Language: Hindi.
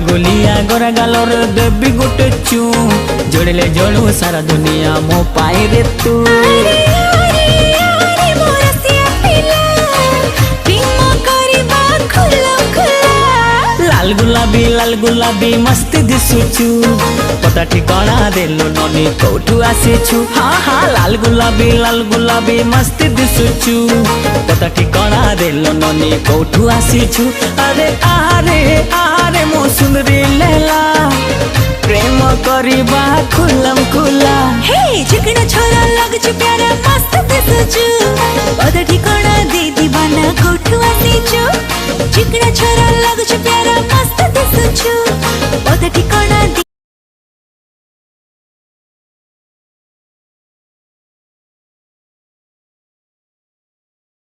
गुलगुलिया गोरा गालर देवी गोटे चू जोड़ले जोड़ू सारा दुनिया मो पाई रे तू। लाल गुलाबी मस्ती दिसुचु पता ठिकाना देलो ननी कोठू आसीछु। हाँ हाँ लाल गुलाबी मस्ती दिसुचु पता ठिकाना देलो ननी कोठू आसीछु। अरे आरे आरे मो सुंदरी लैला प्रेम करिबा खुलम खुला। हे चिकना छोरा लगछु प्यारा मस्त दिसुचु पता ठिकाना दे दीवाना कोठू आसीछु। चिकना छोरा लगछु प्यारा मस्त दिसुचु पता ठिकाना